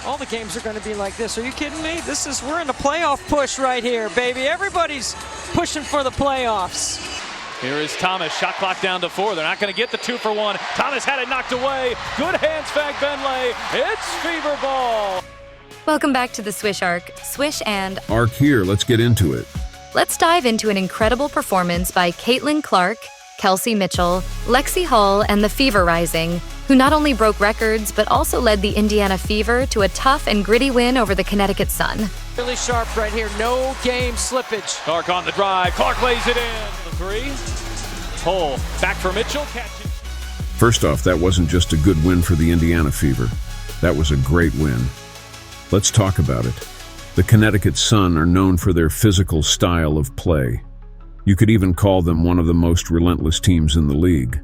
All the games are going to be like this. Are you kidding me? We're in a playoff push right here, baby. Everybody's pushing for the playoffs. Here is Thomas, shot clock down to 4. They're not going to get the 2 for 1. Thomas had it knocked away. Good hands, Benley. It's fever ball. Welcome back to the Swish Arc. Swish and Arc here, let's get into it. Let's dive into an incredible performance by Caitlin Clark, Kelsey Mitchell, Lexi Hull, and the Fever Rising, who not only broke records but also led the Indiana Fever to a tough and gritty win over the Connecticut Sun. Really sharp right here. No game slippage. Clark on the drive. Clark lays it in. The 3. Hull back for Mitchell. Catching. First off, that wasn't just a good win for the Indiana Fever. That was a great win. Let's talk about it. The Connecticut Sun are known for their physical style of play. You could even call them one of the most relentless teams in the league.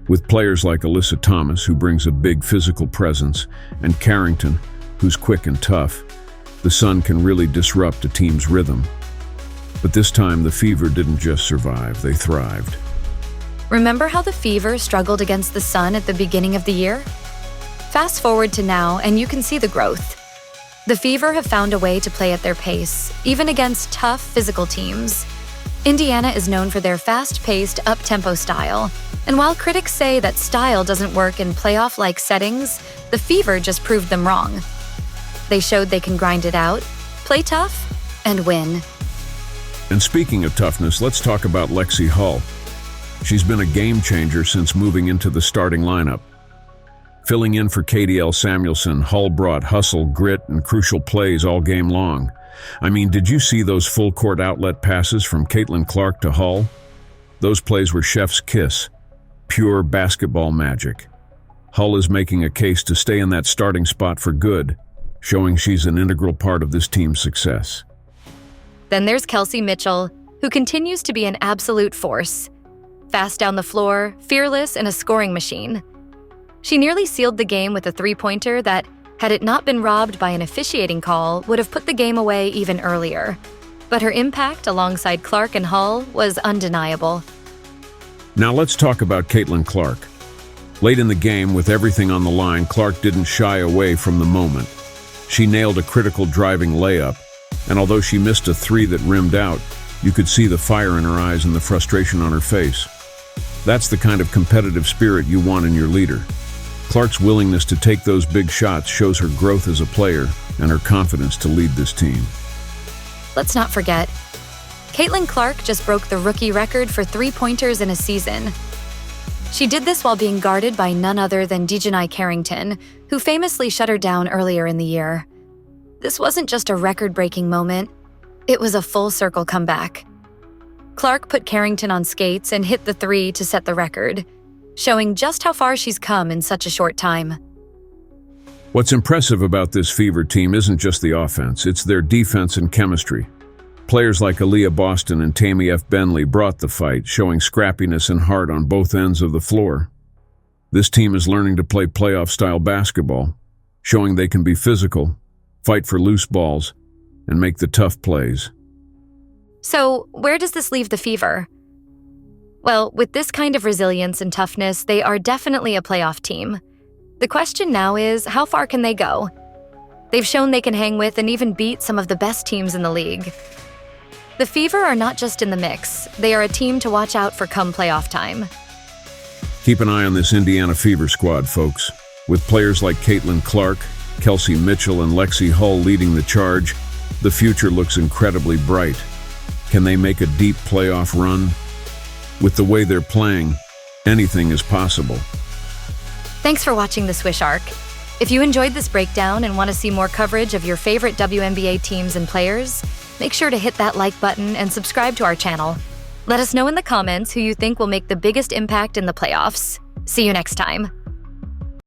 With players like Alyssa Thomas, who brings a big physical presence, and Carrington, who's quick and tough, the Sun can really disrupt a team's rhythm. But this time, the Fever didn't just survive, they thrived. Remember how the Fever struggled against the Sun at the beginning of the year? Fast forward to now, and you can see the growth. The Fever have found a way to play at their pace, even against tough physical teams. Indiana is known for their fast-paced, up-tempo style, and while critics say that style doesn't work in playoff-like settings, the Fever just proved them wrong. They showed they can grind it out, play tough, and win. And speaking of toughness, let's talk about Lexi Hull. She's been a game changer since moving into the starting lineup. Filling in for KDL Samuelson, Hull brought hustle, grit, and crucial plays all game long. I mean, did you see those full-court outlet passes from Caitlin Clark to Hull? Those plays were chef's kiss. Pure basketball magic. Hull is making a case to stay in that starting spot for good, showing she's an integral part of this team's success. Then there's Kelsey Mitchell, who continues to be an absolute force. Fast down the floor, fearless, and a scoring machine. She nearly sealed the game with a three-pointer that, had it not been robbed by an officiating call, would have put the game away even earlier. But her impact alongside Clark and Hull was undeniable. Now let's talk about Caitlin Clark. Late in the game, with everything on the line, Clark didn't shy away from the moment. She nailed a critical driving layup, and although she missed a 3 that rimmed out, you could see the fire in her eyes and the frustration on her face. That's the kind of competitive spirit you want in your leader. Clark's willingness to take those big shots shows her growth as a player and her confidence to lead this team. Let's not forget, Caitlin Clark just broke the rookie record for three-pointers in a season. She did this while being guarded by none other than Dejanai Carrington, who famously shut her down earlier in the year. This wasn't just a record-breaking moment, it was a full-circle comeback. Clark put Carrington on skates and hit the 3 to set the record, showing just how far she's come in such a short time. What's impressive about this Fever team isn't just the offense, it's their defense and chemistry. Players like Aaliyah Boston and Tammy F. Benley brought the fight, showing scrappiness and heart on both ends of the floor. This team is learning to play playoff-style basketball, showing they can be physical, fight for loose balls, and make the tough plays. So, where does this leave the Fever? Well, with this kind of resilience and toughness, they are definitely a playoff team. The question now is, how far can they go? They've shown they can hang with and even beat some of the best teams in the league. The Fever are not just in the mix, they are a team to watch out for come playoff time. Keep an eye on this Indiana Fever squad, folks. With players like Caitlin Clark, Kelsey Mitchell, and Lexi Hull leading the charge, the future looks incredibly bright. Can they make a deep playoff run? With the way they're playing, anything is possible. Thanks for watching the Swish Arc. If you enjoyed this breakdown and want to see more coverage of your favorite WNBA teams and players, make sure to hit that like button and subscribe to our channel. Let us know in the comments who you think will make the biggest impact in the playoffs. See you next time.